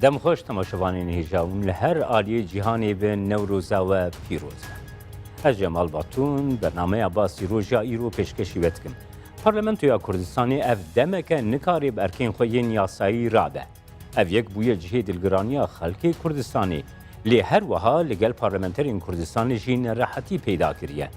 دم خوش تماشاوانین هیجاون لهر آلی جهانی به نوروز و پیروز. از جمال باتون برنامه عباسی روژا ایرو پیشکشی وتکم. پارلمانتویا کردستانی اف دمک نکاری برکین خوین یاسایی رابه. اف یک بوی جهی دلگرانی خلکی کردستانی لی هر وها لگل پارلمانترین کردستانی جین راحتی پیدا کریه.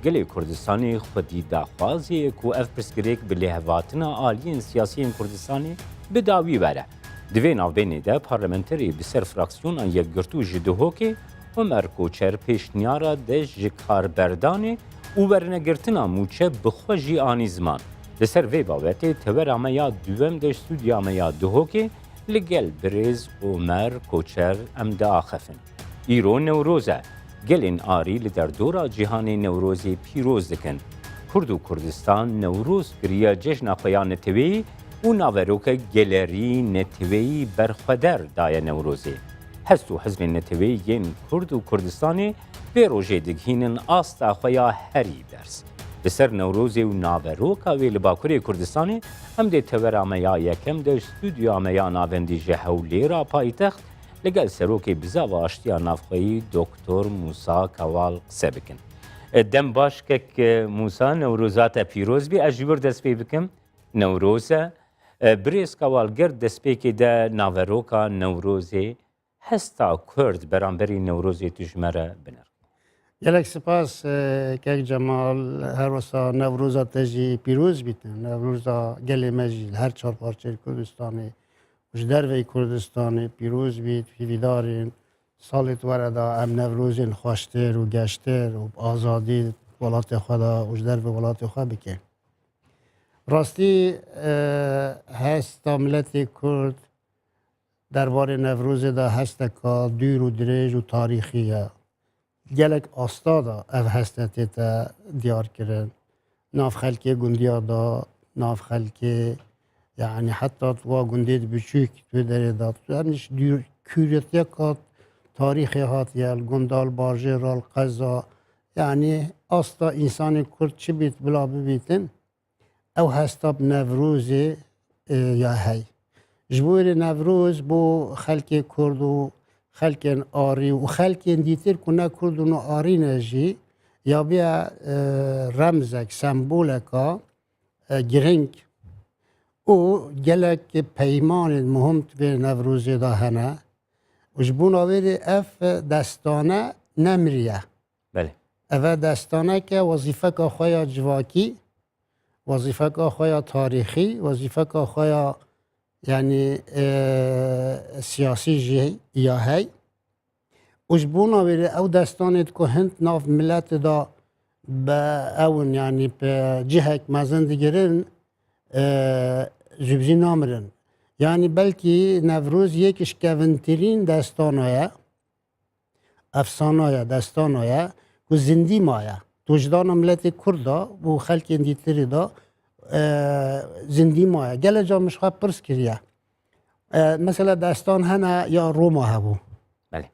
گلی کردستانی خودی داخوازی کو اف پرسکریک به لحواتنا آلیین سیاسیین کردستانی به داوی بره. دوی ناوبینی ده پارلمانتری بسر فراکسیون ان یک گرتو جدوهو که عمر کوچر پیشنیارا ده جکار بردانه او برنگرتنا موچه بخوجی آنی زمان. بسر وی باوته تور آمیا دوم ده استودیو آمیا دوهو که لگل بریز عمر کوچر ام ده آخفن. ایرو نوروزه گلین آری لدر دورا جهانی نوروزی پیروز دکن. کرد و کردستان نوروز گریا جشن خویان نتوی و ناوروک گلری نتوی برخودر دای نوروزی. هستو حزب نتوی ین کرد و کردستانی به روژه دگهینن آستا خویا هری درس. بسر نوروزی و ناوروکا وی لباکوری کردستانی هم ده تور آمیا یکم ده استودیو آمیا ناوندی جهولی را پایتخت لگل سروکی بزا و آشتیا نافخویی دکتر موسا کوال قصه بکن. دم باش که موسا نوروزات پیروز بی اجبر دست پی بکم نوروزه بریز کوالگر دست پی که ده ناوروکا نوروزی هستا کرد برانبری نوروزی تجمره بنر. گلک سپاس که جمال هر وسا نوروزا تجی پیروز بیتن نوروزا گلی مجید هر چهار پارچه کردستانی وش دروی کردستانی پیروز بیت فیدارین سالت وردا ام نوروزین خواشتر و گشتر و آزادی ولات خدا وش دروی ولات خدا بکن راستی هست ملت کرد درباره نوروز دا هست که دور و دریج و تاریخیه گلک آستادا او هستتی تا دیار کرن ناف خلکی گندیا دا ناف خلکی یعنی حتی تو گندید بچوک تو داره داد یعنیش دور کوریتیا که تاریخی هات یال گندال بارجه رال قضا یعنی آستا انسان کرد چی بیت بلا ببیتن او هستاب نوروز یا هی جبور نوروز بو خلک کرد و خلک آری و خلک دیتر کنه کرد و آری نجی یا بیا رمزک سمبولکا گرنگ او گلک پیمان مهم به نوروز دا هنه و جبون آوری اف دستانه نمریه بله اف دستانه که وظیفه که خواه جواکی وظیفه که خواه تاریخی وظیفه که خواه یعنی سیاسی جی یا هی وجبون آوری او دستانت که هند ناف ملت دا با اون یعنی به جهک مزن دیگرن جبزی نامرن یعنی بلکه نوروز یکش کونترین دستانه افسانه دستانه که زندی مایه وجدان ملت کردا و خلک دیتری دا زندی مایه گله جا مشخواه پرس کریه مثلا داستان هنه یا روما هبو بله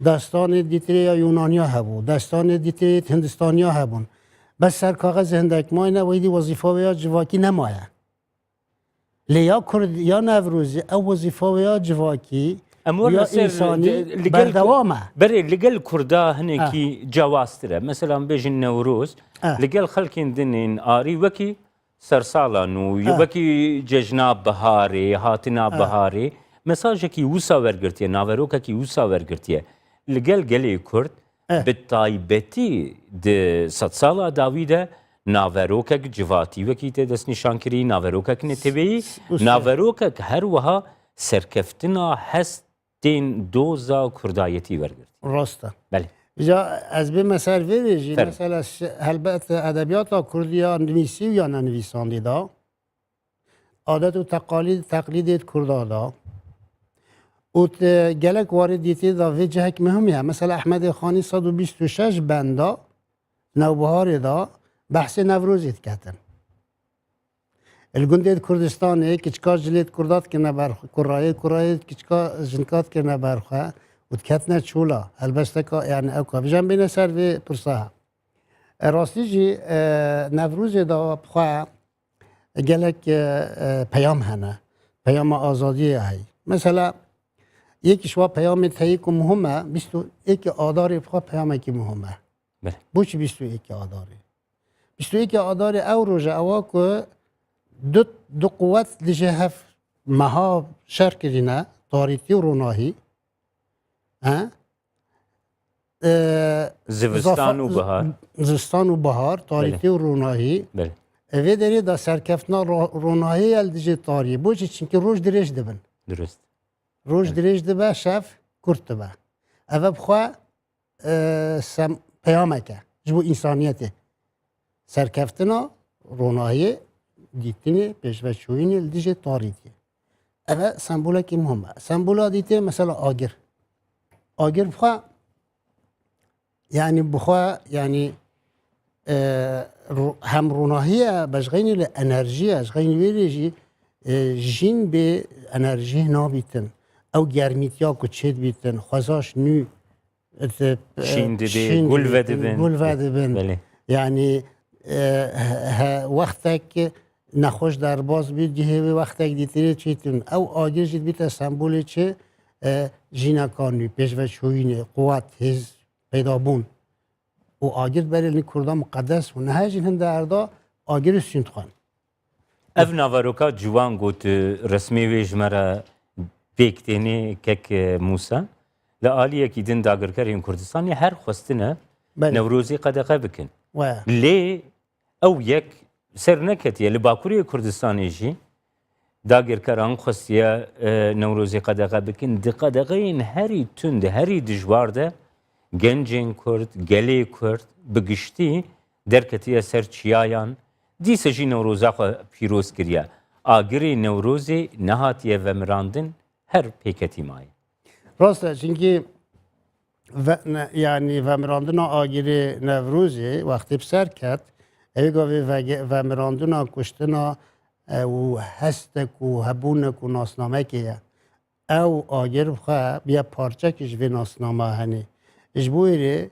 داستان دیتری یا یونانیا هبو داستان دیتری هندستانیا هبون بس سر کاغذ هندک ماینه ویدی وظیفه یا جواکی نمایه لیا کرد یا نوروزی او وظیفه یا جواکی یا انسانی بردوامه بری لگل کردا هنه کی جواستره مثلا بیجن نوروز لگل خلکین دنین آری وکی سرسالانو وکی ججنا بهاری هاتنا بهاری مساجه کی وسا ورگرتیه ناوروکا کی وسا ورگرتیه لگل گلی کرد به تایبتی ده ست سالا داویده ناوروکا جواتی وکی ته دست نشان کری ناوروکا نتوی ناوروکا هر وها سرکفتنا هستین دوزا کردایتی ورگرتی راسته بله جا از به مثال ویژی مثلا البته ادبیات کردیا نویسی یا ننویساندی دا عادت و تقلید کردا دا و گلک وارد دیتی دا وجه حک مهمیه مثلا احمد خانی 126 بندا نوبهار دا بحث نوروزیت کتن الگوندید کردستانه کچکا جلیت کردات که نبرخ کرایه کچکا جنکات که نبرخه و کتنه چولا البته که یعنی اوکا بجنب بین سر و پرسا راستی جی نوروز دا بخواه گلک پیام هنه پیام آزادی هی مثلا یکیش وا پیام تایی که مهمه 21 آذر بخوا پیامی که مهمه بله بوچ 21 آذر 21 آذر او روز اوا که دو قوت دیگه هف مها شرکرینه تاریتی و روناهی زوستان و بهار زستان و بهار تاریتی و روناهی بله اوه داری دا سرکفتنا روناهی ال دیجی تاری بوچی چونکه روز دریج دبن درست روز دریج دبه شف کرد دبه اوه بخوا پیامه که جبو انسانیته سرکفتنا روناهی دیتینی پیشوشوینی ال دیجی تاریتی اوه سمبوله که مهمه سمبوله دیتی مثلا آگر بخوا يعني بخوا يعني هم روناهية باش غيني الانرژی از غيني ويريجي جين به انرژی نابيتن او گرميتيا کو چد بيتن خوازاش نو شين دبي گل ودبن بله يعني وقتك نخوش در باز بید جهه وقتك دیتره چیتن او آگر جید بیت سمبول چه جینکانی پیش و شوینه قوت هز پیدا بون و آگر برای کردان مقدس و نهاجین هنده اردا آگر سینت خان اف ناواروکا جوان گوت رسمی ویج مرا بیکتینی کک موسا لآلیه کی دین داگرکرین کردستانی هر خواستنه نوروزی قدقه بکن لی او یک سر نکتیه لباکوری کردستانی جی داگرکران خواستیه نوروزی قدقه بکن دی قدقه هری تند هری دجوارده گنجین کرد گلی کرد بگشتی درکتیه سر چیایان دیسه جی نوروزا خو پیروز کریه آگری نوروزی نهاتیه و مراندن هر پیکتی مای راسته چونکه یعنی و مراندن آگری نوروزی وقتی بسر کرد ایگاوی و مراندن کشتنا و هستک و هبونک و ناسنامه که او آگر بخواه بیا پارچه کش به ناسنامه هنی اجبوری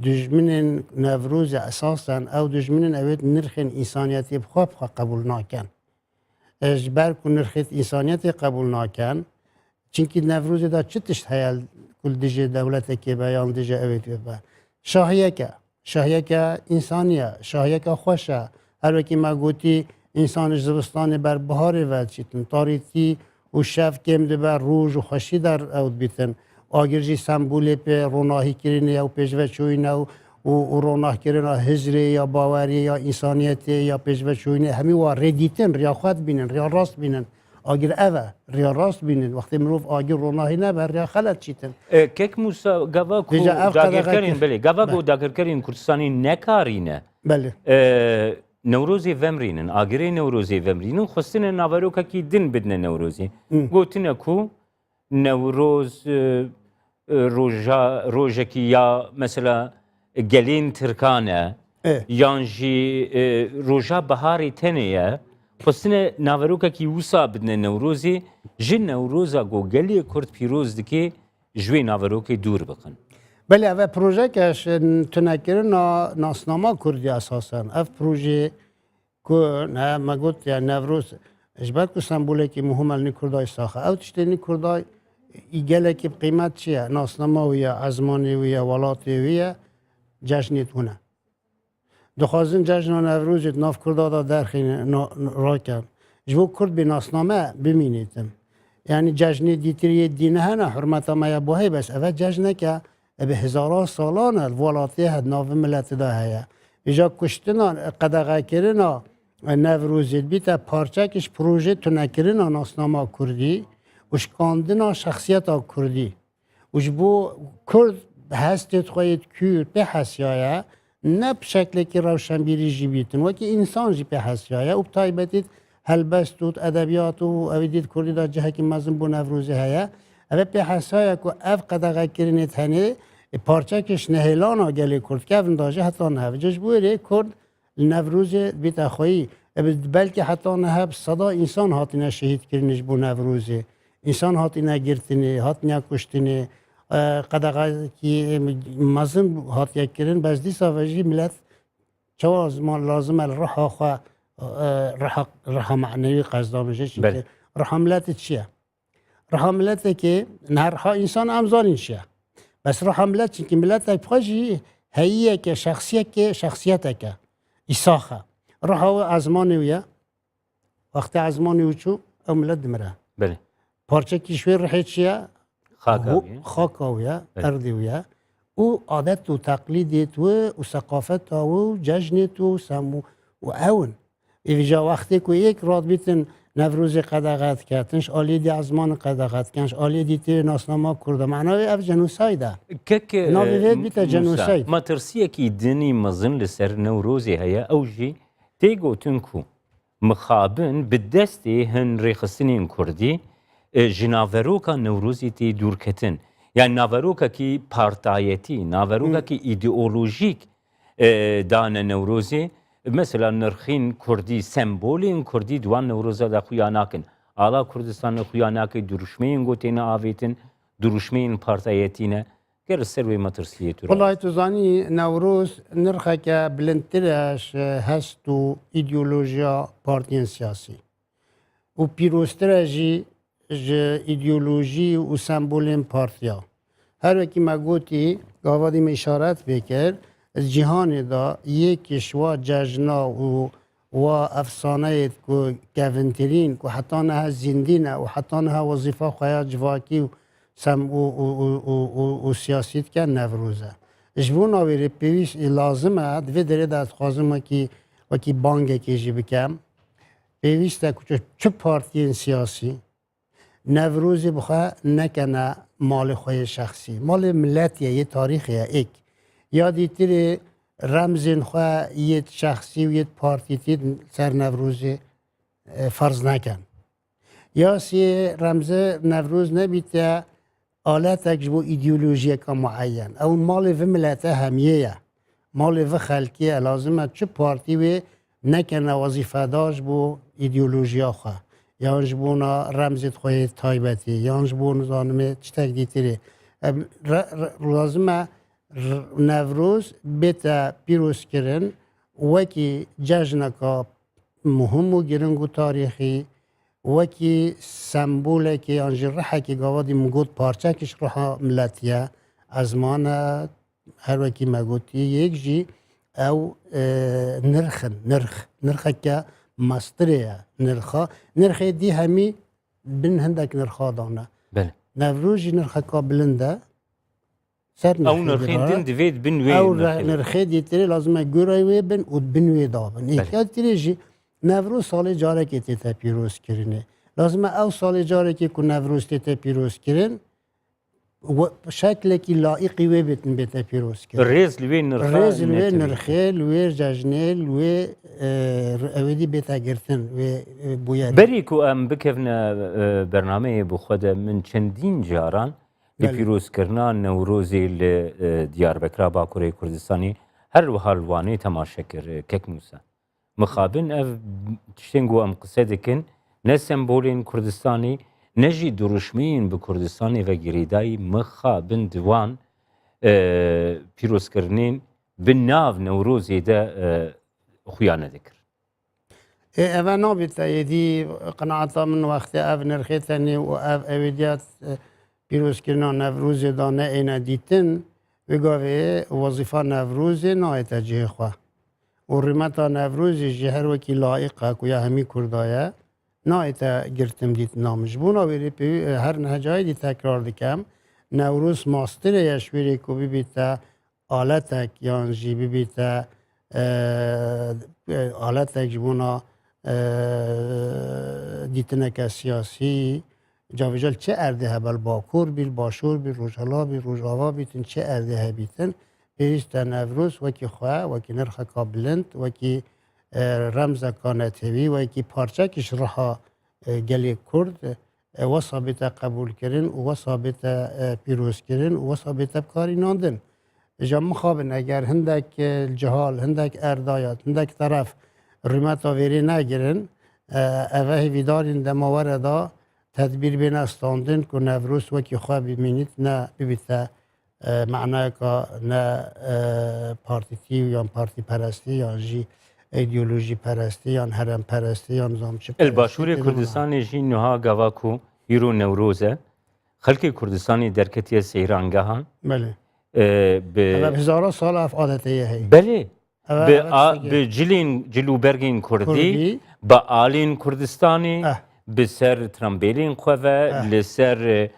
دجمن نوروز اساسا او دجمن اوید نرخ انسانیتی بخواه قبول ناکن اجبر کن نرخ انسانیتی قبول ناکن چونکه نوروز دا چتش هیل کل دیجه دولت که بیان دیجه اوید ببر شاهیه که انسانیه شاهیه که خوشه هر وکی ما گوتی انسان زبستان بر بهار ود چیتن تاریتی و شف کم بر روز و خوشی در اود بیتن آگرجی سمبولی په روناهی کرینه یا پیشوچوینه و روناه کرینه هجری یا باوری یا انسانیت یا پیشوچوینه همی و ردیتن ریا خود بینن ریا راست بینن آگر اوه ریا راست بینن وقتی مروف آگر روناهی نبر ریا خلط چیتن کک موسا گوا کو داگرکرین بله گوا کو داگرکرین کردستانی نکارینه بله نوروزی ومرینن آگری نوروزی ومرینن خواستن ناوروکا کی دن بدن نوروزی گوتنه کو نوروز روژکی یا مثلا گلین ترکانه یانجی روژا بهاری تنیه خواستن ناوروکا کی وسا بدن نوروزی جن نوروزا گو گلی کرد پیروز دکی جوی ناوروکی دور بکن بله اوه پروژه کش تنکرن ناسنامه کردی اساسا اف پروژه که نه مگوت یا نوروز اجبار که سمبوله که مهمل نکردای ساخه او تشتی نکردای ایگله که قیمت چیه ناسنامه ویا ازمانی ویا ولاتی ویا جشنیت هونه دخوازن جشن نوروزت ناف کرده درخین را کن جبو کرد به ناسنامه بمینیتم یعنی جشنی دیتری دینه هنه حرمت ما یا باهی بس اوه جشنه که به هزاران سالانه ولاتی هد ناف ملت ده هیا ایجا کشتنا قدقه کرنا نوروزت بیتا پارچکش پروژه تنکرنا ناسنامه کردی وشکاندنا شخصیت کردی وش بو کرد هستید خواهید کرد به حسیایه نه به شکلی که روشنبیری جی بیتن و که انسان جی به حسیایه و بطایبتید هلبستود ادبیات و اویدید کردی دا جهه که مزم بو نوروزی هیا اوه به حسیایه که اف قدقه کرنید هنه پارچکش نهیلان آگلی کرد که اون داجه حتی نه جش بویره کرد نوروز بیت خواهی بلکه حتی نه صدا انسان هاتینه شهید کرنش بو نوروزی انسان هاتینه گرتنی هاتینه کشتنی قدقه که مزم هاتیه کرن بس دی ساوجی ملت چواز ما لازم الرحا رحا معنوی قصدا میشه چیه رحا ملت چیه رها ملته که نرها انسان امزان شه بس رها ملت که ملت بخوجی هیه که شخصیت که ایساخه رها ازمانویه وقتی ازمانوی چو او ملت دمره بله پارچه کشور رحیت چیه خاکاویه اردویه او عادت و تقلیدت و ثقافت و جشنت و سمو و اون ایجا وقتی که یک راد بیتن نوروز قدغت کردنش آلیدی ازمان قدغت کنش آلیدی تی ناسنامه کرده معنای اف جنوسایده كك ناویت بیت جنوساید ما ترسيكي دني مظن لسر نوروزي هيا اوجي تيجو تنكو مخابن بالدستي هن ريخستنين كردي جنافروكا نوروزي تي دوركتن يعني نافروكا كي بارتايتي نافروكا كي ايديولوجيك دان نوروزي مثلا نرخين كردي سمبولين كردي دوان نوروزا دا خوياناكن آلا كردستان خوياناكي درشمين غوتينا آويتن درشمين بارتايتينا غير سروي ما ترسيتو والله تزاني نوروز نرخه که بلندترش هست و ایدئولوژیا پارتین سیاسی و پیروسترجی ایدئولوژی و سمبولین پارتیا هر وکی ما گوتی گاوادیم اشارت بکر از جهان دا یکیش و ججنا و افسانه که گونترین که حتی نه زندینه و حتی نه وظیفه خواه جواکی و سم و سیاست که نوروزه جبون آوری پیویش لازمه دوی داره دست خوازم وکی بانگه که جی بکم پیویسته که چه پارتی سیاسی نوروزی بخواه نکنه مال خواه شخصی مال ملتیه یه تاریخیه ایک یادی تیره رمزین خواه یه شخصی و یه پارتی تیر سر نوروزی فرض نکن یا سی رمز نوروز نبیته آلتك جبو ایدئولوژی که معین او مال و ملته همیه مال و خلقیه لازمه چه پارتی و نکنه وظیفه داشت بو ایدئولوژی خواه یا جبونا رمزت خواه تایبتی یا جبون زانمه چه تک دیتره لازمه نوروز بیتا پیروز کرن وکی جشنکا مهم و گرنگ و تاریخی وکی سمبوله که آنجرحه که گوادی مگود پارچه کش رها ملتیه ازمان هر وکی مگودی یک جی او نرخ که مستره نرخه دی همی بین هندک نرخا دانه بله نوروزی نرخه که بلنده سر او نرخين دين ديفيد بنوي او نرخه دی تری لازمه گروی بین و بنوی دابن یکی تری جی نوروز سال جاره که تیتا پیروز کرنه لازمه او سال جاره که نوروز تیتا پیروز کرن و شکل که لائقی وی بیتن بیتا پیروز کرن الريز لوي نرخا ریز لوی نرخه لوی ججنه لوی اویدی بیتا گرتن و بویاری بريكو ام بكفنا برنامج بخدا من چندين جاران لپیروز کرنا نوروزی لدیاربکر باکوری کردستانی هر و حالوانی تماشا کر کک موسا مخابن اف تشتنگو ام قصه دکن نه سمبولین کردستانی نجی درشمین به کردستانی و گریدای مخابن دوان پیروز کرنین بناو نوروزی ده خویانه دکر اوه نابیتا یدی قناعتا من وقتی اف نرخیتنی و اف اویدیات پیروز کردن نوروز دانه اینا دیتن و گاوه وظیفه نوروز نایت جه خواه و ریمتا نوروز جهر وکی لایقه که همی کردایه نایت گرتم دیت نامش بونا ویری هر نهجای دی تکرار دکم نوروز ماستر یشویری که ببیتا آلتک یانجی ببیتا آلتک جبونا دیتنک سیاسی جاویجال چه ارده بل باکور بیل باشور بیل روژالا بیل روژاوا بیتن چه ارده بیتن پیست نوروز وکی خواه وکی نرخ کابلند وکی رمز کانتوی وکی پارچه کش رها گلی کرد و ثابت قبول کردن و ثابت پیروز کردن و ثابت بکاری ناندن جام خوابن اگر هندک جهال هندک اردایات هندک طرف ریمت آوری نگیرن اوه ویدارین دماور دا تدبیر بین استاندن که نوروز وکی خواه ببینید نه ببیته معنای که نه پارتیتی یا پارتی پرستی یا جی ایدئولوژی پرستی یا هرم پرستی یا نظام چه پرستی الباشور کردستان جی نها گواکو هیرو نوروزه خلکی کردستانی درکتی سیرانگاهان بله به اما هزاران سال اف عادته هی بله اول به جلوبرگین کردی کردی. با آلین کردستانی اه. به سر ترامبیلین خواه لسر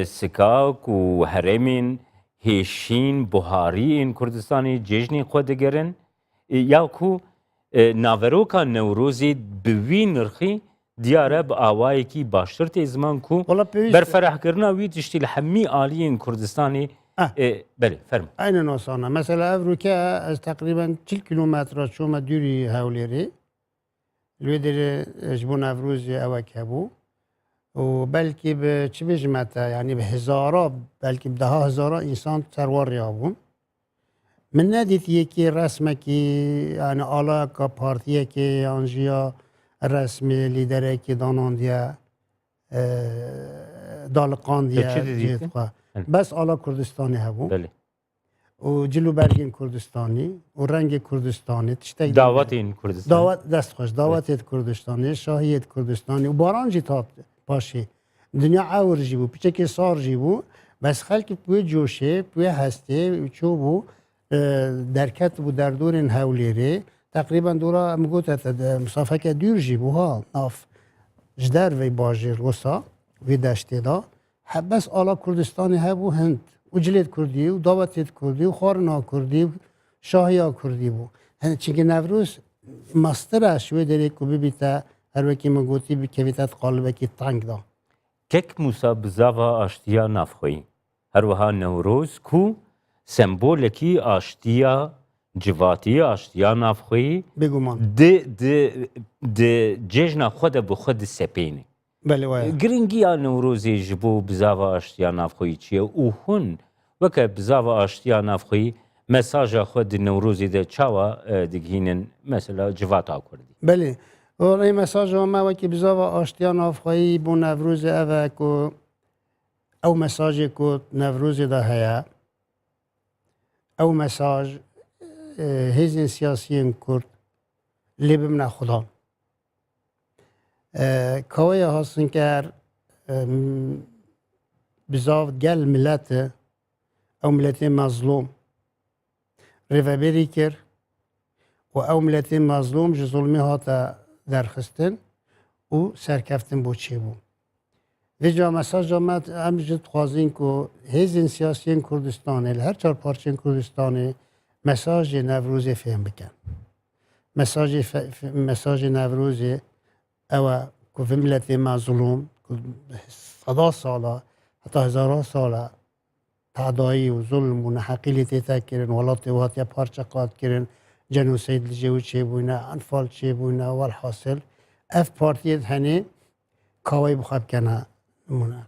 سکاک و هرمین هیشین بوهاری این کردستانی جشنی خود دگرن یا کو ناوروکا نوروزی بوی نرخی دیاره با آوایی کی باشتر تیزمان کو والله پیوست بر فرح کرنا وی تشتی لحمی آلین کردستانی بله فرم aynı ناسانه مثلا افروکه از تقریبا 40 کیلومتر شما دوری هولیری لودر جبون افروزی اوک هبو و بلکه به چی بجمته یعنی به هزارا بلکه به ده هزارا انسان سروار یابون من ندید یکی رسمه که یعنی آلا که پارتیه که آنجیا رسمی لیدره که داناندیه دالقان چه دیه دیدی؟ جهت خواه بس آلا کردستانی هبو بله و جلو برگین کردستانی و رنگ کردستانی تشتک دعوت این کردستان دعوت دست خوش دعوت کردستانی شاهیت کردستانی و باران جی تاب پاشی دنیا عور جی بو پیچه که سار جی بو بس خلق پوی جوشه پوی هسته چو بو درکت بو در دور این هولیره تقریبا دورا مگوت مسافه که دور جی بو ها ناف جدر وی باجر وسا وی دشتی دا بس آلا کردستانی هبو هند و جلید کردی و دعوتت کردی و خارنا کردی و شاهیا کردی بو هن چیگه نوروز ماستر شوی داره که ببیتا هر وکی مگوتی بکویتت قالبه که تنگ دا کک موسا بزاوا آشتیا نافخوی هر وها نوروز کو سمبولکی آشتیا جواتی آشتیا نافخوی بگو من د ججنا خود به خود سپینه بله وای گرنگی نوروزی جبو بزاوا آشتیا نافخوی چیه او هن وکه بزاوا آشتیا نافخوی مساج خود نوروزی ده چاوا دگهینن مثلا جواتا کردی بله و مساج ما وکی بزاوا آشتیان آفخایی بو نوروز اوه که او مساج که نوروز ده هیا او مساج هیزن سیاسیین کرد لیبم نه خدا کوی هستن که بزاف گل ملت او ملت مظلوم ریوبری کرد و او ملت مظلوم جو ظلمی هاتا درخستن و سرکفتن بو چی بو و جا مساج آمد همجد خوازین که هیزن سیاسیین کردستانه هر چار پارچین کردستانه مساج نوروز فهم بکن مساج نوروز او که ملت مظلوم صدا ساله حتی هزاران ساله تعدایی و ظلم و نحقیلی تیتا کرن ولات وات یا پارچه قاد کرن جنوسید لجیو چه بوینا انفال چه بوینا والحاصل اف پارتیت هنه کاوی بخواب کنه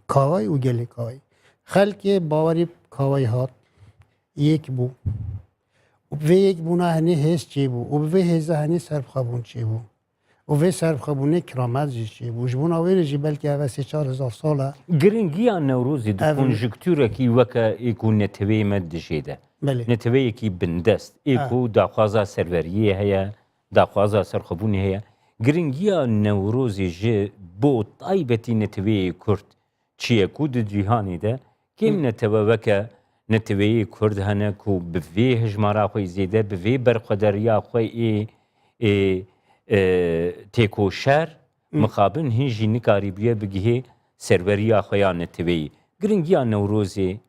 کاوی و گلی کاوی خلق باوری کاوی هات یک بو و به یک بونا هنه هست چه بو و به هزه هنه سرب خوابون چه بو و به سرب خوابونه کرامت جی چه بو جبون آویره جی بلکه اوه 3-4 ساله گرنگی نوروزی د کنجکتوره کی وکه ایکو نتوی مد جیده بله نتوی کی بندست ایکو داخوازا سروریه هیا داخوازا سرخبونی هیا گرنگی نوروزی جه بو طایبتی نتوی کرد چیه کو د جیهانی ده کم نتوی وکه نتوی کرد هنه کو بوی هجمارا خوی زیده بوی برخدریا خوی تیکو شر مخابن هنجی نکاری بیه بگیه سروریا خویا نتوی گرنگی نوروزی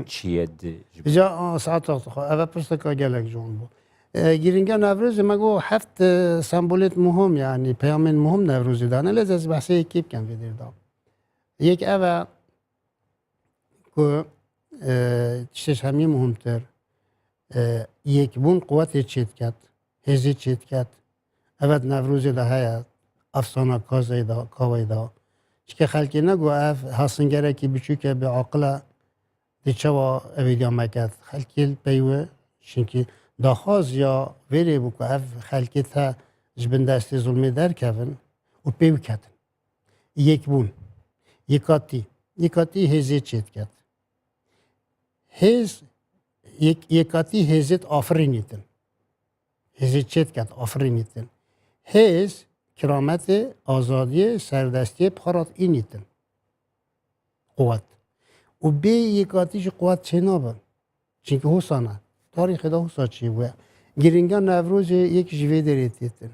چیه ده جا ساعت وقت خواه اوه پرستکا گلک جون بو گرنگی نوروز مگو 7 سمبولیت مهم یعنی پیامین مهم نوروزی دانه لیز از بحثه یکیب کن ویدیر دام یک اوه که چیش همی مهمتر یک بون قوت چید کد هزی چید کد اوه نوروزی ده هیا افسانه کاوی دا چکه خلکی نگو اف حسنگره که بچو که به عقله دیچه و اویدیا مکد خلکی پیوه چونکه داخواز یا ویری بو که اف خلکی تا جبن دستی ظلمی در کفن و پیو کدن یک بون یکاتی هزی چید کد هز یکاتی هزیت آفرینیتن هزی چید کد آفرینیتن هز کرامت آزادی سردستی بخارات اینیتن قوت و بی یکاتیش قوت چه نابن چونکه حسانه تاریخ دا حسا چی بوده گرینگان نوروز یک جوی دریتیتن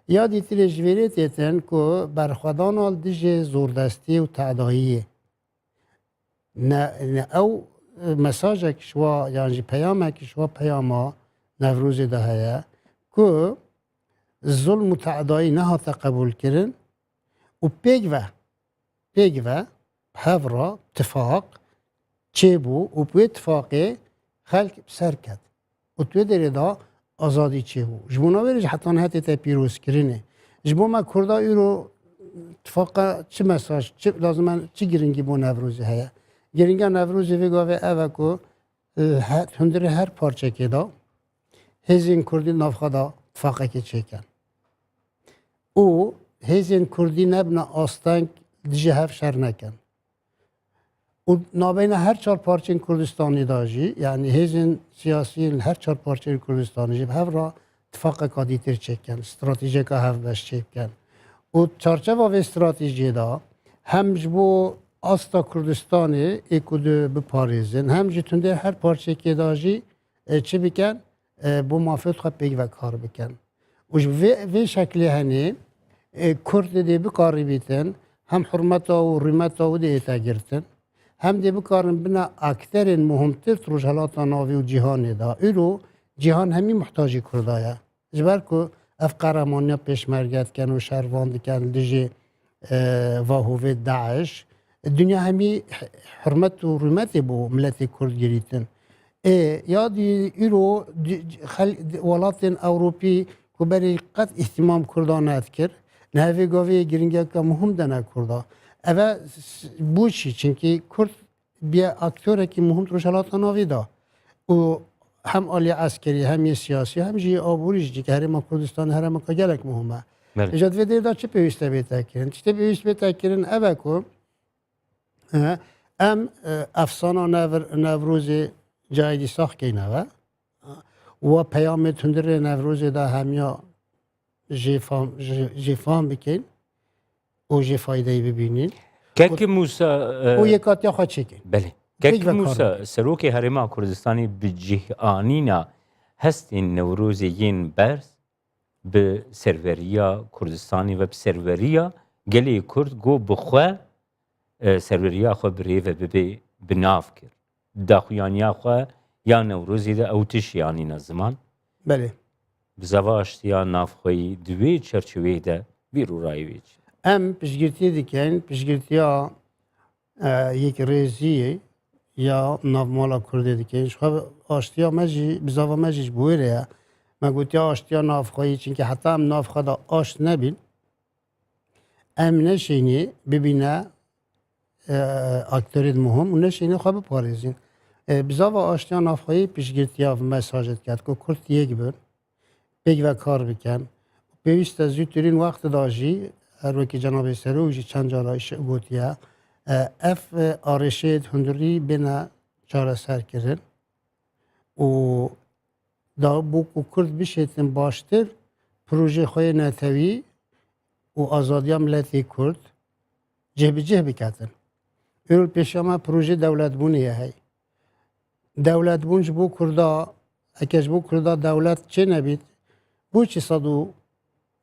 یا دیتیل جوی تیتن که برخوادان آل دیجه زوردستی و تعداییه نه او مساج کشوا یعنی پیام کشوا پیاما نوروز ده هیا که ظلم و تعدایی نه تا قبول کردن و پیگوه هفرا اتفاق چه بو و به اتفاقی خلق سر کرد و توی داره دا آزادی چه بو جبونا بریج حتی نهتی تا پیروز کرنه جبو ما کرده ای رو اتفاقا چه مساج چه لازم چه گرینگی بو نوروزی هیا گرینگا نوروزی ویگاوه اوه که هندر هر پارچه که دا هزین کردی نافخدا اتفاقه که چه کن او هزین کردی نبنا آستانگ دیجه هف شر نکن و نابین هر چهار پارچه کردستانی داجی یعنی هزین سیاسی هر چهار پارچه کردستانی جب هف را اتفاق کادی تر چکن استراتیجی که هف بش چکن و چارچه و استراتیجی دا هم جبو آستا کردستانی اکودو بپاریزن هم جتونده هر پارچه که داجی چه بکن بو مافیت خواه پیگ و کار بکن و وی شکلی هنی کرد دی بکاری بیتن هم حرمتا و ریمتا و دیتا گرتن هم دی بکارن بنا اکترین مهمتر روشهلاتا ناوی و جهانی دا ایرو جهان همی محتاجی کردایا جبر که اف قرمانیا پیشمرگت کن و شرواند کن دیجی واهوی داعش دنیا همی حرمت و ریمت بو ملت کرد گریتن یادی ایرو ولات اوروپی که برای قد اهتمام کردانت کرد نهوی گاوی گرینگی که مهم دنه کرده اوه بوچی چونکه کرد بیا اکتوره که مهم روشهلات ناوی دا و هم آلی عسکری هم سیاسی هم جی آبوریش جی که هرما کردستان هرما که گلک مهمه اجاد ویده دا چه پیوسته بیتا کرن چه پیوسته بیتا کرن اوه که ام افسانه نوروز جایدی ساخت که نوه و پیام تندر نوروز دا همیا جفام بکن و جی فایده ببینین که موسا و یکات یا خواهد چکن بله که موسا سروک هرما کردستانی بجهانینا هستین نوروزیین برز به سروریا کردستانی و به سروریا گلی کرد گو بخواه سروریا خواه بریو ببی بناف کرد داخویانیا خواه یا نوروزی ده او تشیانی نزمان بله بزواشتیا نافخوی دوی چرچوی ده بیرو رایویچ ام پشگirتی دیکن پشگirتیا یک ریزیه یا نافمالا کرده دیکن شخواه آشتیا مجی بزاوا مجیش بویره ما گوتیا آشتیا نافخوی چونکه حتی هم نافخواه دا آشت نبین ام نشینی ببینه اکترید مهم و نشینی خواه بپاریزین بزاوا آشتیا نافخوی پشگirتیا و مساجد کرد که کرد یک بر بگ و کار بکن پیوست از زودترین وقت داشتی هر وکی جناب سروجی چند جارایش گوتیه اف آرشید هندری بنا چاره سر کردن و دا بو کرد بشیتن باشتر پروژه خوی نتوی و آزادی ملتی کرد جه بجه بکتن ایرو پیشما پروژه دولت بونیه هی دولت بونج بو کردا اکش بو کردا دولت چه نبید بو چی صدو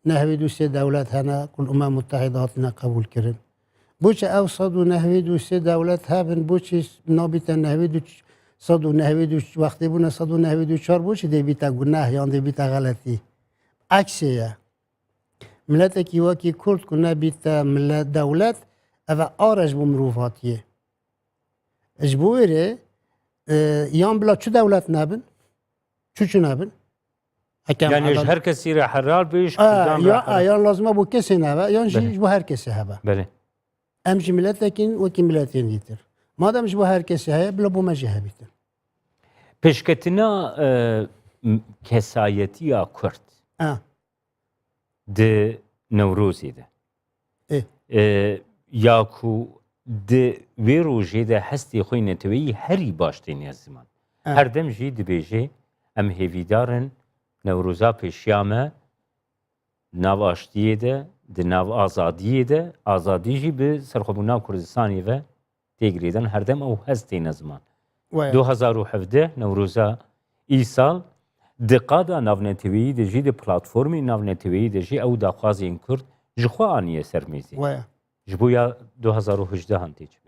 نهوی دوستی دولت هنه کل امم متحده هاتنا قبول کرن بو چی او صدو نهوی دوستی دولت هبن بو چی نابیتا نهوی دو صدو نهوی دو وقتی بونه صدو نهوی دو چار بو چی دی بیتا گناه یا دی بیتا غلطی عکسیه ملت کی واکی کرد کنه بیتا ملت دولت او آرش بو مروفاتیه اجبوره یان بلا چو دولت نبن چو نبن یعنی هر کسی را حرار بیش یا لازمه بو کسی نبه یا بو هر کسی هبه بله امجی ملت لکن وکی ملتین دیتر مادامش بو هر کسی هبه بلا بو مجی هبیتر پیشکتنا کسایتی یا کرد ده نوروزی ده یا کو ده وی روژه ده هستی خوی نتوی هری باشتینی از زمان هر دم جی دبیجه ام هیویدارن نوروزا پیشیامه ناو آشتیه ده ناو آزادیه ده آزادی جی به سرخوبونا کردستانی و تێگریدن هەردەم ئەو هەستینە زمان وایە 2017 نەورۆزە ئیساڵ دقادا ناونەتەوەیی دەژی دە پلاتفۆرمی ناونەتەوەیی دەژی ئەو داخوازیین کورد ژخوا ئانیە سەرمیزی وایە ji bo ya 2018 han tê çi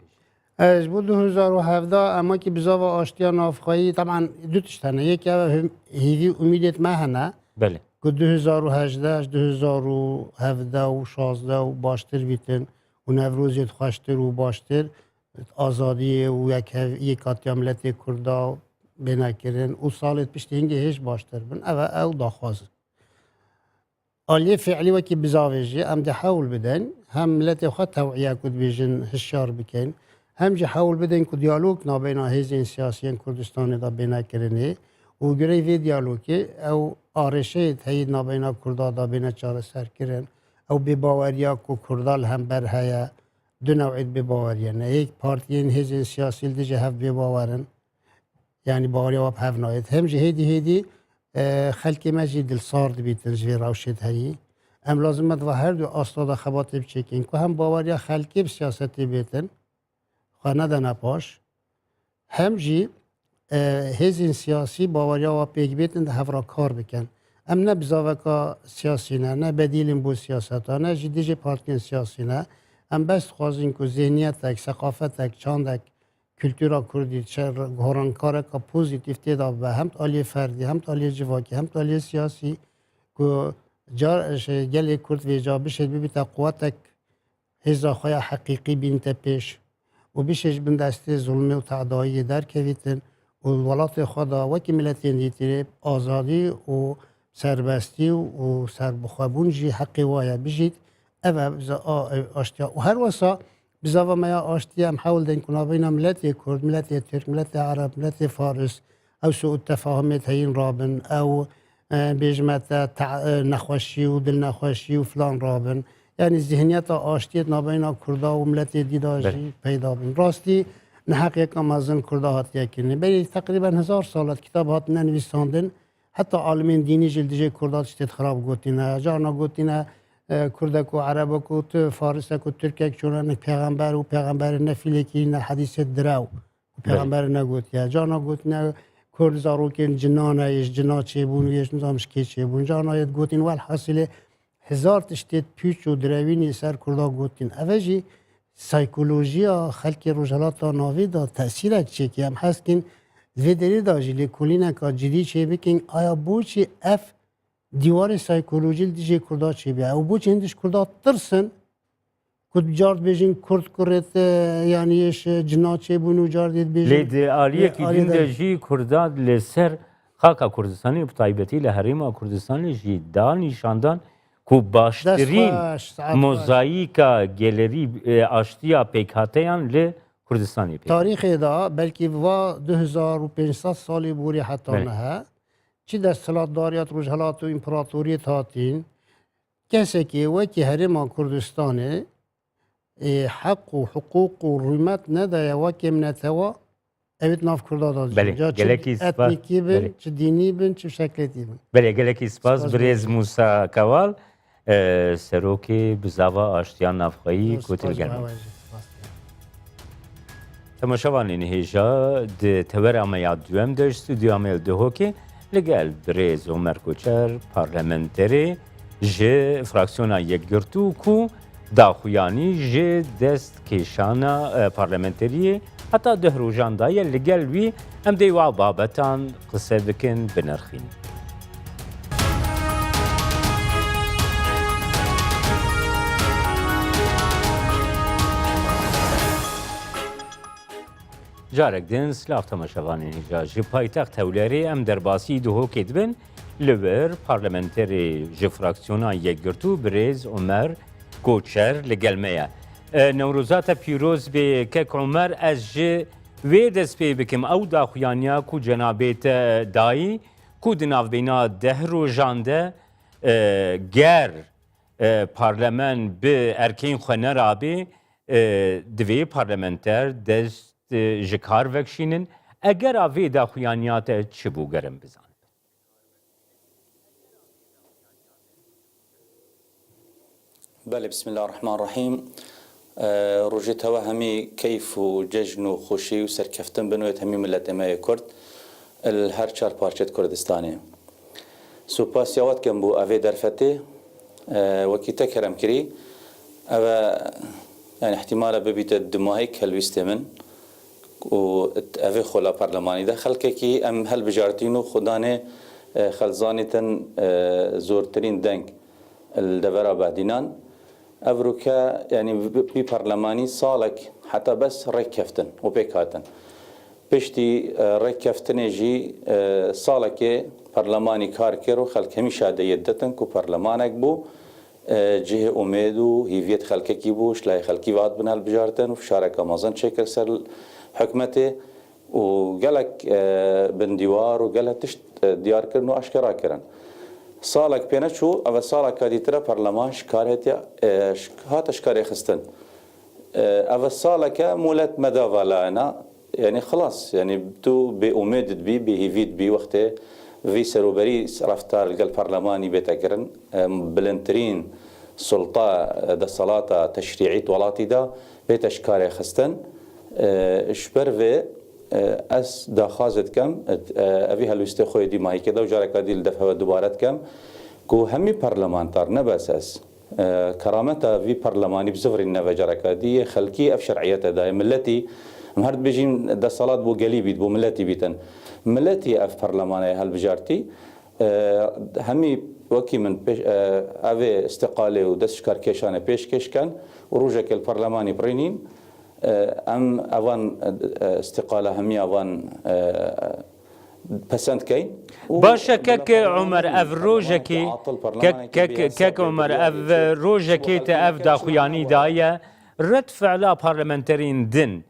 Ez bu 2017 ama ki bizava aştiya navxayî taban du tiştene yekî ev hêvî umîdê me hene belê ku 2018 2017 û 16 û baştir bîtin û Nevrozê xweştir û baştir azadiyê û yekatiya miletê Kurda bênekirin û salê piştî hingê hêj baştir bin ev ew daxwazin. Aliyê fiilî wekî bizavê jî em dê hewl bidin hem miletê xwe tewîya ku dibêjin hişyar bikin hem jî hewl bidin ku diyalog navbêna hêzên siyasiyên Kurdistanê da bênekirinê û girêv vê diyalogê ew arêşeyê heyî navbêna Kurda da bêne çareserkirin ew bêbaweriya ku Kurda li hember heye du newê bêbaweriye ne yek partiyên hêzên siyasî li dijî hev bêbawerin yani baweriya we hev nayet hem jî hêdî hêdî xelkê me jî dilsar dibîtin ji vê rewşê heyî em lazim me her du asla da xebatê biçêkin ku hem baweriya xelkê bi siyasetê bêtin xwe nedene paş hem jî hêzên siyasî baweriya we pêk bêtin di hevra kar bikin em ne bizaveka siyasî ne ne bedîlin bû siyaseta ne jî dijî partiyên siyasî ne em bes dixwazin ku zihniyetek seqafetek çandek kültûra Kurdî horankareka pozîtîv têda bibe hem aliyê ferdî hem aliyê civakî hem aliyê siyasî ku gelê Kurd vêca bişê bibîte quwetek hêza xwe ya heqîqî bînte pêş û bişê ji bin destê zulmê û teዕdayiyê derkevîtin û welatê xwe da wekî miletên dîtîrê azadî û serbestî û serbixwebûn jî heqê we ye bijît ev aştiya û her wesa bizava me ya aştiya em hewl din ku navbêna miletê Kurd miletê Türk miletê Ereb miletê Faris ew suû tefahumê heyîn rabin ew bêjme te nexweşî û dilnexweşî û filan rabin yani zihniyeta aştiyê navbêna Kurda û miletê dîda jî peyda bin rastî neheqyeka mezin Kurda hatiye kirinê belê teqrîben 1000 salet kitab hatine nivîsandin heta alimên dînî jî li dijî Kurda tiştê xirab gotîne carna gotîne Kurdek û Erebek û tu Farisek û Türkek çûne pêxember û pêxemberê ne fîlekî ne hedîsê direw û pêxemberê negotiye carna gotîne Kurd zarokên cinane ji cina çêbûn û yê nizam ji kê çêbûn carna yê gotin welhasîlê hezar tiştê pûç û direwînê ser Kurda gotin ev jî saykolojiya xelkê rojhilata navê da tesîrek çêkî em hezkin vê derê da jî lêkolîneka cidî çêbikin aya boçî ev dîwarê saykolojî li dijî Kurda çêbiye ew boçî hin diş Kurda tirsin ku car dibêjin Kurd kurêt yani yêş cina çêbûn û car dê dibêjin lê di aliyekî din de jî Kurda li ser xaka Kurdistanê bi taybetî li Herêma Kurdistanê jî da nîşandan ku baştirîn mozayîka gelerî aştiya pêkhateyan li Kurdistanê tarîxê da belkî va 2500 salê borî heta nehe çi desthilatdariyet rojhilat û împaratoriyet hatîn kesekê wekî Herêma Kurdistanê heq û hiqûq û rûmet nedaye wekê minetewa evît nav Kurda da etnîkî bin çi dînî bin çi şekletî bin belê gelekî spas birêz Musa Kewal serokê bizava aştiya navxweyî gotilgerm Temaşevanên hêja di tewera me ya duem de ji stûdyoya me li Duhokê li gel birêz Omer Koçer parlamenterê ji fraksiyona Yekgirtû ku daxuyanî ji destkêşana parlamenteriyê heta 10 rojan daye li gel wî em dê wa babetan qise bikin binirxîn. Carek din silav temaşevanên hêja ji paytext Hewlêrê em derbasî Duhokê dibin li wir parlamenterê ji fraksiyona Yekgirtû birêz Omer Koçer li gel me ye. Newrozata pîroz bê kek Omer ez ji wê dest pê bikim ew daxuyaniya ku cenabê te dayî ku di navbêna 10 rojan de ger parlemen bi erkên xwe nerabê divê parlamenter dest ji kar vekşînin eger a vê daxuyaniya te çi bû gerim bizan. بله بسم الله الرحمن الرحیم روجت هوا همي كيف وججن وخوشي وسركفتن بنويت همي ملت اماي كرد الهر چار پارچت كردستاني سوپاس يوات كم بو اوه درفتي وكي تكرم كري اوه يعني احتمال ببيت الدماهي كالويست من و اوه خولا برلماني ده خلقكي ام هل بجارتينو خدانه خلزانيتن زورترين دنگ الدبرا بعدينان افروكا يعني بي برلماني صالك حتى بس ركفتن وبيكاتن بشتي ركفتن يجي صالك برلماني كاركيرو خلق هميشه ديدتن كو برلمانك بو جهه اميدو هيفيت خلقكي بو شلاي خلقي واد بن هالبجارتن وفشارك امازن شكل سر حكمته وقالك بنديوار وقالك تشت ديار كرن واشكرا كرن صالك بينا شو او صالك هذه ترى برلمان شكارتي هات شكاري خستن او صالك مولت مدافع لنا يعني خلاص يعني بتو بأميد بي بهيفيد بي وقته في سروبري رفتار البرلماني بيتكرن بلنترين سلطة دا صلاة تشريعية ولاتي دا بيت شكاري خستن شبر في اس دا خازت كم ابي هلوسته خوي دي ماي كده وجارك دي الدفعه دوبارت كم كو همي برلمانتار نبس اس كرامتها في برلماني بزفر النفا جارك دي خلقي اف شرعيتها دا ملتي مهرد بيجين دا صلاه بو قليبي بو ملتي بيتن ملتي اف برلماني هالبجارتي همي وكي من افي استقاله ودس كاركيشانه بيشكش كان وروجك البرلماني برينين ام اوان استقاله همي اوان پسند كين باشا كك عمر اف روجكي كك عمر اف روجكي تا اف داخوياني دايه رد فعلا بارلمنترين دن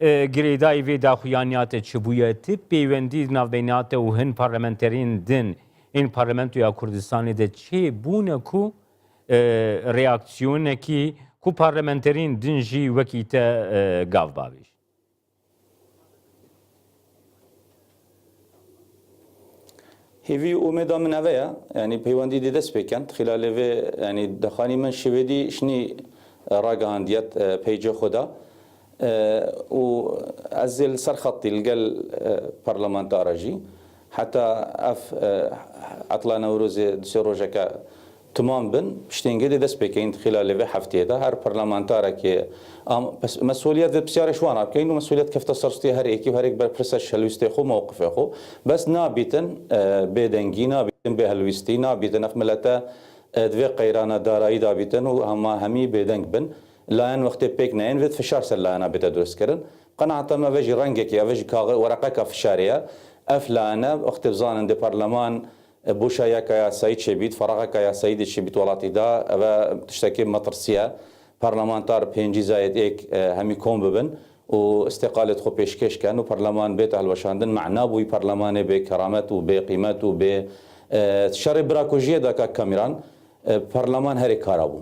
گریدای وی داخویانیات چبویه تip پیوندی ناوبینات و هن پارلمنترین دن این پارلمنتو یا کردستانی ده چه بونه کو ریاکسیونه کی کو پارلمنترین دن جی وکیت گاو باویش هیوی امیدا من اویا يعني پیوندی دی دست بکن خلال وی يعني دخانی من شویدی شنی راگاندیت پیج خدا و ازل سرخطي القل برلمانتارجي حتى اف عطلا نوروز دسروجك تمام بن بشتين قد دس بكين خلال في حفتي ده هر برلمانتارك بس مسؤوليات بسياره شوانا كاين مسؤوليات كيف تصرفتي هريكي وهريك برسش هلوستي خو موقف اخو بس نابتن بيدنجينا بيتن بهلوستينا بيتن افملتا دوي قيرانا دارایی دابیتن و همی بدنگ بن لان وقت پیک نین وید فشار سر لانا بیت درست کردن قناعت ما وجه رنگك یا وجه کاغذ ورقك فشاريه افلانا وقت بزان د برلمان بوشايا كيا سيد شبيت فراغك يا سيد شبيت ولاتي دا و تشتكي مطرسيه برلمانتار بينجي زايد ايك همي كوم ببن واستقاله خو بيشكش كانوا برلمان بيت الوشاندن معنا بوي برلمان بكرامته وبقيمته وب شر براكوجيه دكا كاميران برلمان هري كارابو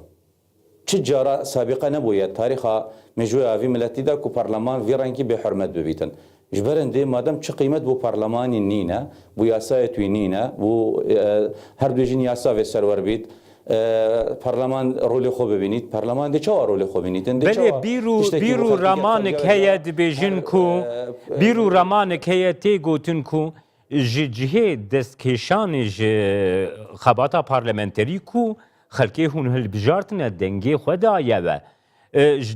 تجارة سابقة نبوية تاريخها مجوية في ملتي دا كو برلمان في رانكي بحرمت ببيتن جبرن دي مادام چه قيمت بو برلماني نينا بو ياسايت وينينا بو هر دو جين ياسا في سرور بيت برلمان رولي خو ببينيت برلمان دي چاوا رولي خو ببينيتن دي بله بیرو رامانك هيا دبيجن كو بیرو رامانك هيا تيگوتن كو جهه دستکشان خباتا پارلمنتری کو خلقی هون هل بجارتنا دنگی خدا یاوه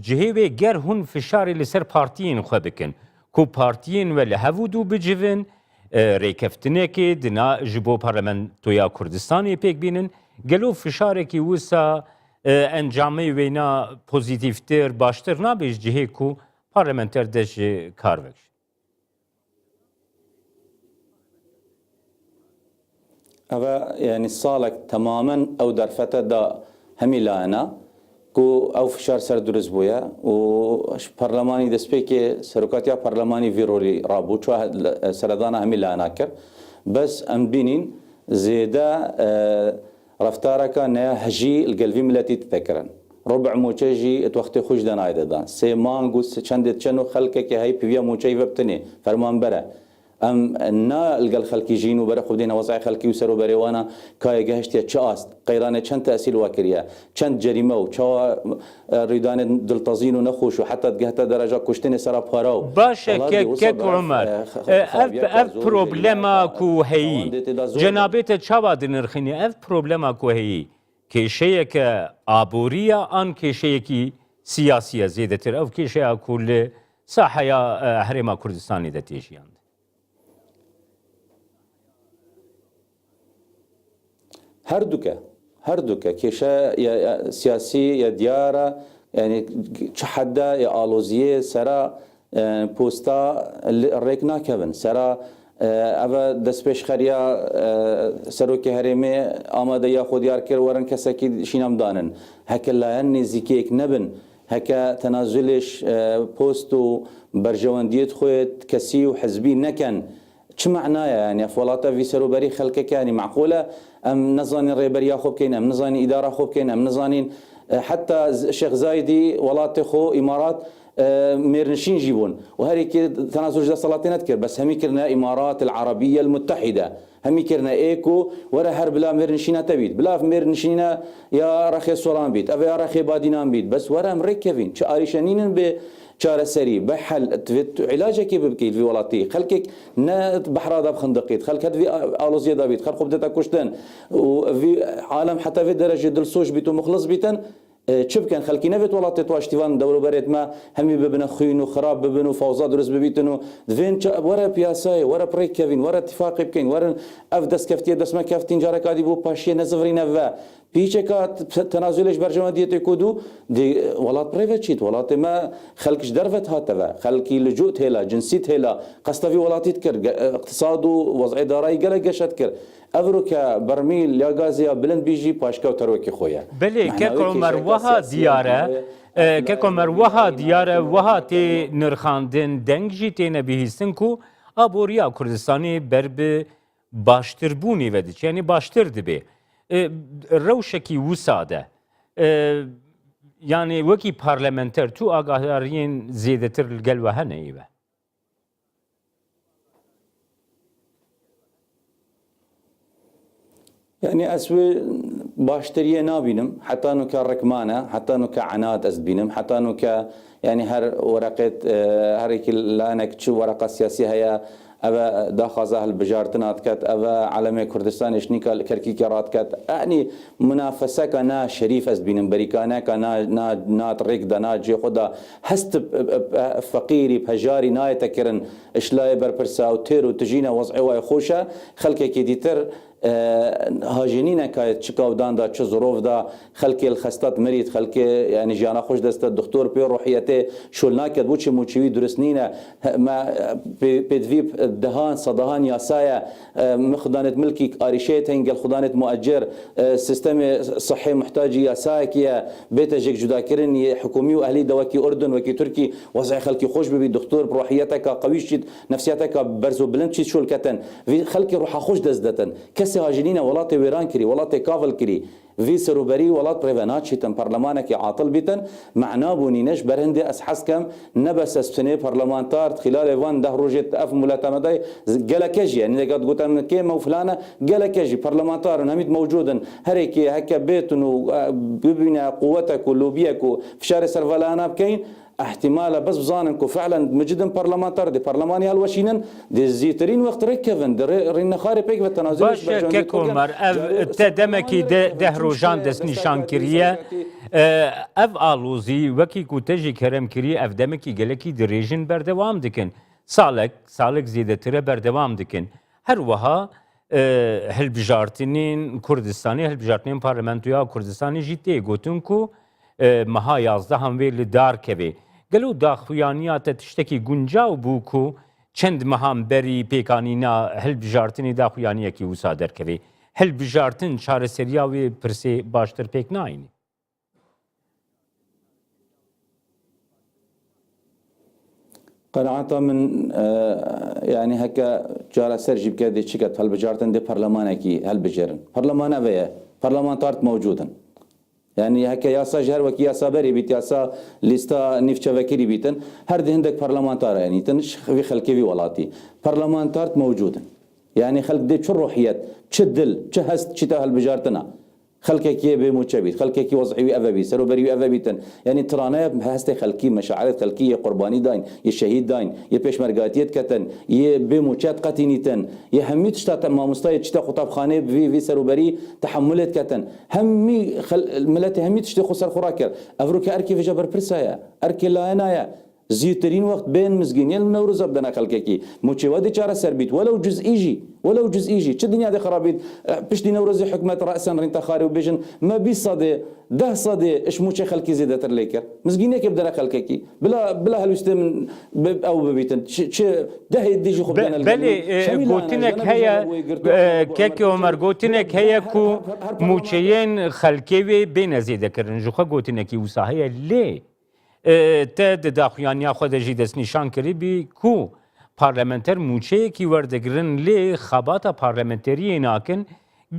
جهه و گر هون فشاری لسر پارتیین خو بکن کو پارتیین و لهودو بجوین ریکفتنه که دنا جبو پارلمنتویا کردستانی پیک بینن گلو فشاری که وسا انجامه وینا پوزیتیفتر باشتر نابیش جهه کو پارلمنتر دش کار وکش أبا يعني صالك تماما أو درفته دا همي لانا كو أو فشار سر درز بويا و برلماني دسبيكي سرقاتيا برلماني فيرولي رابو شو سردانا همي لانا كر بس أم بينين زيدا رفتارك نيا هجي القلبي ملتي تذكرن ربع موجي اتوقتي خوش دنايدا دان سيمان قوس چند چنو خلقك هي بيا موجي وبتني فرمان برا ام نا القل خلقي جين وبرا خدينا وضع خلقي وسرو بريوانا كاي جهشتي تشاست قيرانه چند تاثير واكريا چند جريمه وچا ريدان دلتزين ونخوش وحتى جهت درجه كشتني سرا بهراو باشه که عمر اف پروبلما کو هی جنابت چاوا دنرخنی اف پروبلما کو هی کیشه که آبوریا آن کیشه کی سیاسی زیدتر او کیشه کل ساحه حرم کردستانی دتیجیان هردوكا كيشا يا سياسي يا ديارة يعني تحدى يا آلوزية سرا بوستا الريكنا كيفن سرا أبا دسبش خريا سروكي هرمي آماده يا خود يار كر ورن كساكي شينام دانن هكا لا نزيكيك نبن هكا تنازلش بوستو برجوانديت خويت كسي وحزبي نكن چه معناها يعني فولاتا في سروبري خلقك يعني معقوله ام نزانين ريبر ياخذ كاين ام نزانين اداره خو كاين ام نزانين حتى الشيخ زايدي ولات خو امارات ميرنشين جيبون وهريك تنازل جدا سلاطين اذكر بس همي كرنا امارات العربيه المتحده همي كرنا ايكو ورا هر بلا ميرنشينا تبيت بلا ميرنشينا يا رخي سولان بيت ابي يا رخي بادينان بيت بس ورا مركبين شاريشانين ب شارع سري بحل علاجك كيف بكيت في ولاتي خلكك نا بحر هذا بخندقيت خلك هاد في الوزيه دابيت خلك خبدتا كشتن وفي عالم حتى في درجه دلسوش بيتو مخلص بيتن شب كان خلكي نبت ولاتي تواشتيفان دورو بريت ما همي ببنا خينو خراب ببنو فوزا درس ببيتنو فين ورا بياساي ورا بريك كيفين ورا اتفاق بكين ورا افدس كفتيه دس ما كفتين جارك ادي بو باشيه نزفرين فا بيشكات تنازلش برجمان ديتي كودو دي ولات بريفاتشيت ولات ما خلكش درفت هاتفا خلكي لجوء هلا جنسيت هلا قصتفي ولاتي تكر اقتصاد ووضع اداري قلقشت كر افروكا برميل يا غازيا بلند بيجي باشكا وتروكي خويا بلي كيك عمر وها دياره كيك عمر وها دياره وها تي نرخاندن دنجي تي نبيهستنكو ابوريا كردستاني برب باشتر بوني وديش يعني باشتر دبي روشکی وساده يعني وكي بارلمانتر تو آگاهارين زيادتر القل وهنه ايوه يعني اسوي باشتريه نابينم حتى انه كركمانه حتى انه كعناد اسبينم حتى انه ك يعني هر ورقه هريك لانك تشو ورقه سياسيه هي أبا داخزة البجارتنات كات أبا علم كردستان إشنيكا كركي كرات كات يعني منافسة كنا شريف أزبين بريكانا كنا نا طريق دنا جي خدا هست فقيري بهجاري ناي تكرن إشلاي بربرسا وتيرو تجينا وضعي ويخوشة خلك كيديتر هاجنين كايت تشكاو دان دا تش ظروف دا خلك الخستات مريض خلك يعني جانا خوش دست الدكتور بي روحيته شولنا كد بوتش موتشوي درسنينا ما بيدفيب دهان صدهان ياسايا مخدانه ملكي اريشيت هنجل خدانه مؤجر سيستم صحي محتاج ياسايا بيت جيك جدا كرن حكومي واهلي دواكي اردن وكي تركي وضع خلكي خوش بي دكتور بروحيتك قويش نفسيتك برزو بلنتشي شول كتن في خلكي روح خوش دزدتن هاجنينا ولات ويران كري ولات كافل كري في سروبري ولات بريفاناتشي تن برلمانك عاطل بيتن معناه بونينش برهندي اسحس كم نبس سنه برلمانتار خلال وان ده روجت اف ملاتمداي جلكجي يعني قد قلت من كيما وفلانه جلكجي برلمانتار نميت موجودا هريكي هكا بيتنو ببنى قوتك ولوبيك في شارع سرفلانا بكين احتمال بس بظاننكو فعلا مجدا برلمانتار دي برلماني هالوشينن دي زيترين وقت ركفن رين خاري بيك بالتنازل باش كيكون مر تدمكي ده روجان دس نشان كريه اف الوزي وكي كوتجي كرم كري اف دمكي جلكي دريجن بردوام دكن سالك زيدتره بردوام دكن هر وها هلبجارتنين كردستاني هلبجارتنين بارلمانتويا كردستاني جيتي گوتنكو مها 11 هم ویل دار کبی گلو داخویانیات تشتکی گنجاو بوکو چند مهم بری پیکانینا هل بجارتنی داخویانیه کی وسادر کبی هل بجارتن چاره سریاوی پرسی باشتر پیک ناینی قناعة من يعني هكا جارة سرجي بكادي شكت هل بجارتن دي برلمانكي هل بجرن برلمانا بيا برلمان طارت موجودا يعني هكا ياسا جهر وكي ياسا بري بيت ياسا ليستا نيفشا وكيري بيتن هر دي هندك برلمانتار يعني تنش في خلكي في ولاتي برلمانتار موجودا يعني خلق دي شو الروحيات تشدل تشهست تشتا هالبجارتنا خلقك بموتشبيت خلقك وضعي افابي سروبري افابيتن يعني ترانا هستي خلقي مشاعرات خلقيه قرباني داين يا شهيد داين يا بيشمرغاتيت كتن يا بموتشات قتينيتن يا همي تشتا ما مستوي تشتا خطاب خانه في سروبري تحملت كتن همي ملتي همي تشتا خسر خوراكر افروكا اركي في جبر برسايا اركي لا انايا زيترين وقت بين مزجينين نوروز بدنا خلقكي موتشوادي چاره سربيت ولو جزئيجي چه دنيا دي خرابيت باش دي نوروز حكومه راسا رينتا خاري وبيجن ما بي صدي ده صدي اش موتشي خلقي زيده ترليكر مزجينيك بدنا خلقكي بلا هلوست من او ببيتن چه ده يديجي خو بدنا بله قوتينك هيا كيكي عمر قوتينك هيا كو موتشيين خلقي بين زيده كرن جوخه قوتينك وصاهيه ليه تا داخویانیا خود جی دست نشان کری بی کو پارلمانتر موچه کی وردگرن لی خباتا پارلمانتری ناکن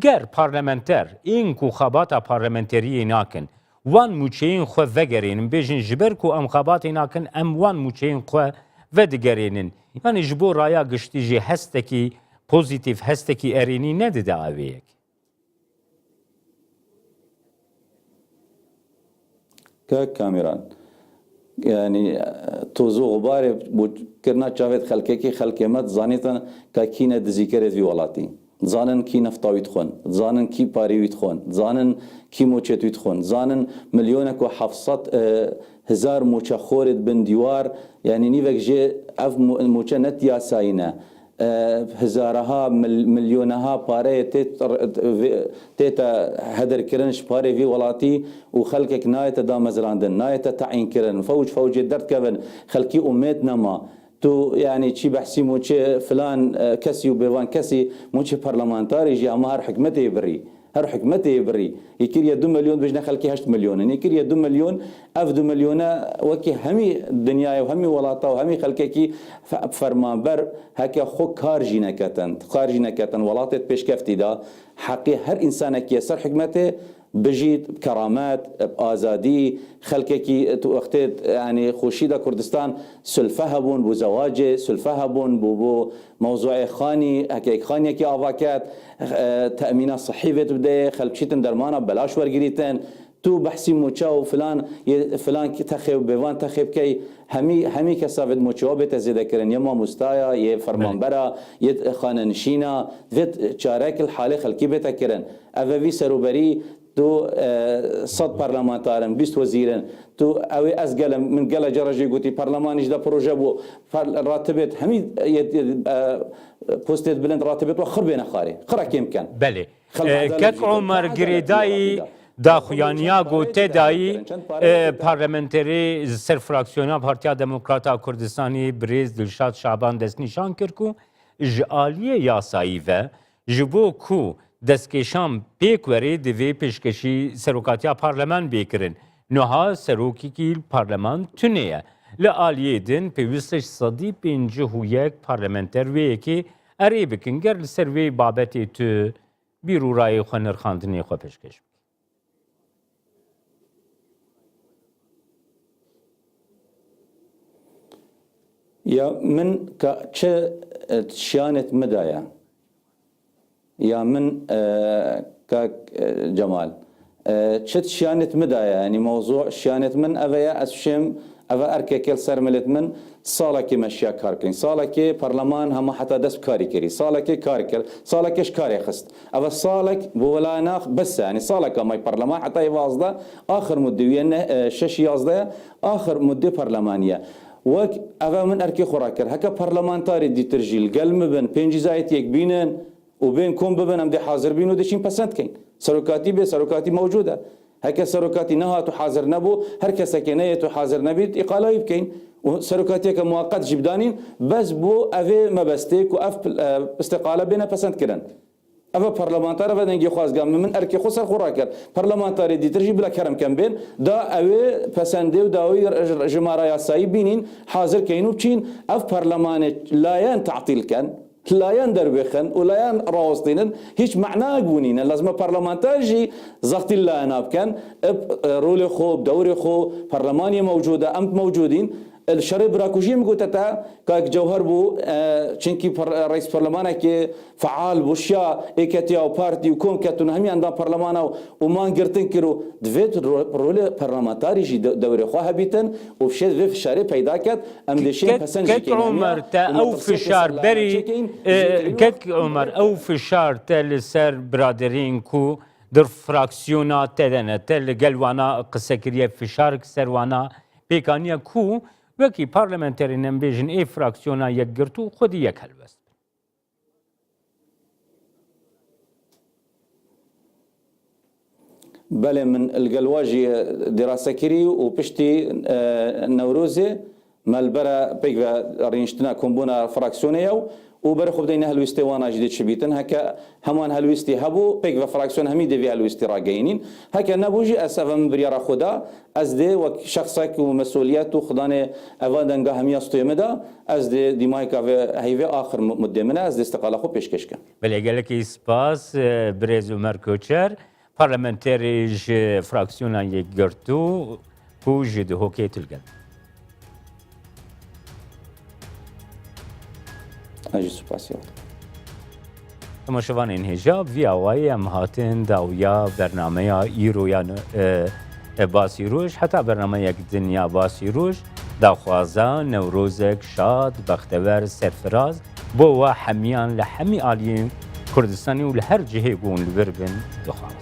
گر پارلمانتر این کو خباتا پارلمانتری ناکن وان موچه این خو وگرین بیجن جبر کو ام خبات ناکن ام وان موچه این خو ودگرینن یعنی جبو رایا گشتی جی هستکی پوزیتیف هستکی ارینی ندیده آویک كاميران يعني توزو غبار كرنا شافت خلكي خلكمت زانيتن كاكينه دزيكرت في ولاتي زانن كي نفطاوي تخون زانن كي باريوي تخون زانن كي موچتوي تخون زانن مليونك وحفصت هزار موچه خورد بن ديوار يعني نيفك جي اف موچه نت ياساينه هزارها مليونها باري تيتا هدر كرنش باري في ولاتي وخلقك نايت دام زراندن نايت تعين كرن فوج درت كفن خلقي امتنا ما تو يعني شي بحسي موشي فلان كسي وبيوان كسي موشي برلمانتاري جي اما هر حكمته يبري هر حكمته يبري يكير يا 2 مليون بجنا خلقي 8 مليون يكير يا 2 مليون اف 2 مليون وكي همي الدنيا وهمي ولاطه وهمي خلقكي فرمان بر هكا خو خارجينا كتن ولاطه بيش كفتي دا حقي هر انسانك يسر حكمته بجيت بكرامات بآزادي خلقكي وقتت يعني خوشيدا كردستان سلفهبون بو زواجه سلفهبون بو موضوع خاني هكيك خاني كي افاكات تامينات صحيه تبدا خلقشيتن درمانه بلاش ورغريتن تو بحسي موچاو فلان كي تخيب بيوان تخيب كي همي كسافد موچاو بتزيدكرن يما مستايا ي فرمانبرا ي خاننشينا فيت چارك الحاله خلقي بتكرن افوي سروبري تو صد برلمانتارن 20 وزيرن تو اوي ازقل من قال جرجي قلتي برلمانيش دا بروجا بو راتبت همي بوستيت بلند راتبت وخر بين خاري خرا يمكن بله كك عمر گریدایی داخویانیا گوته دایی پارلمنتری سر فراکسیونا پارتیا دموکراتا کردستانی بریز دلشاد شعبان دست نشان کرد کو جالیه یاسایی و جبو کو دستکشان پیک وری دوی پیشکشی سروکاتیا پارلمان بیکرن نها سروکی کی پارلمان تونیه لآلیه دن پیوستش صدی پینجه یک پارلمنتر وی که اری بکنگر لسر وی بابتی تو بیرو رای خو نرخاندنی خو پیشکش يا من كتش شيانت مدايا يا من كجمال تشت شيانت مدايا يعني موضوع شيانت من أفيا أسشم أفا أركيكل سرملت من صالكي مشيا كاركين صالكي برلمان هم حتى دس كاري كري صالكي كاركل صالكيش كاري خست أفا صالك بولاناخ بس يعني صالك ماي برلمان حتى يوازده آخر مدة شش يازده آخر مدة برلمانية وك أفا من أركي خوراكر هكا برلمانتاري دي ترجيل قلم بن بينجي زايت يك بينن وبين كون ببن أم دي حاضر بينو دي شين بسنت كين سروكاتي بي سروكاتي موجودة هكا سروكاتي نهاتو حاضر نبو هر كسا كينيتو حاضر نبيت إقالة يبكين وسروكاتي كمؤقت جبدانين بس بو أفي مبستيك وأف استقالة بينا بسنت كرن أفا برلمانتار أفا دنجي خواز قام من أركي خسر خوراكر برلمانتاري دي ترجي بلا كرم كم بين دا أوي بسنده وداوي جمارة ياساي بينين حاضر كينو بچين أف برلمان لايان تعطيل كان لایەن دەربێخن و لایەن ڕاوەستێنن هیچ معناک بوونینە لازمە پەرلەمانتاژی زەختی لایەنا بکەن ڕۆلی خۆ دەوری خۆ پەرلەمانی مەوجودە ئەم موجودین الشرع براكوجي مقوتتا كاك جوهر بو چنكي رئيس برلمانك فعال بوشيا ايكتيا و بارتي و كوم كاتون همي عندها برلمانا وما نقرتن كيرو دفيت رول برلمانتاري جي دوري خواه بيتن وفشيت في الشارع پیدا كات ام دشين حسن كك عمر تا او فشار بري كك عمر او فشار تل سر برادرين كو در فراكسيونات تدنا تل قلوانا قسكريه فشار سروانا بيكانيا كو وكي بارلمانتري نمبيجن اي فراكسيونا يقرتو خودي يك هلبست بله من القلواجي دراسة كري وبشتي نوروزي مالبرا بيغا رينشتنا كومبونا فراكسيونيو وبرا خو بدينا هلويستي وانا جديد شبيتن هكا همان هلويستي هبو بيغا فراكسيون همي ديفي هلويستي راجينين هكا نبوجي اسفا من بريارا خدا از دي وشخصك ومسؤوليات وخدانه اوادنگا همي استيمدا از دي ديمايكا هيفي اخر مدمنا از دي استقاله خو بيشكشكا بله قالك سپاس بريزو مركوچر بارلمانتريج فراكسيونا يقرتو بوجد هوكيت القلب اجي سوباسيو تماشاوان انهجاب وی آوایی ام هاتن داویا برنامه ایرویان باسی روش حتی برنامه یک دنیا باسی روش داخوازا نوروزک شاد بختور سرفراز بو و حمیان لحمی آلیین کردستانی و لهر جهه گون لبربن دخواز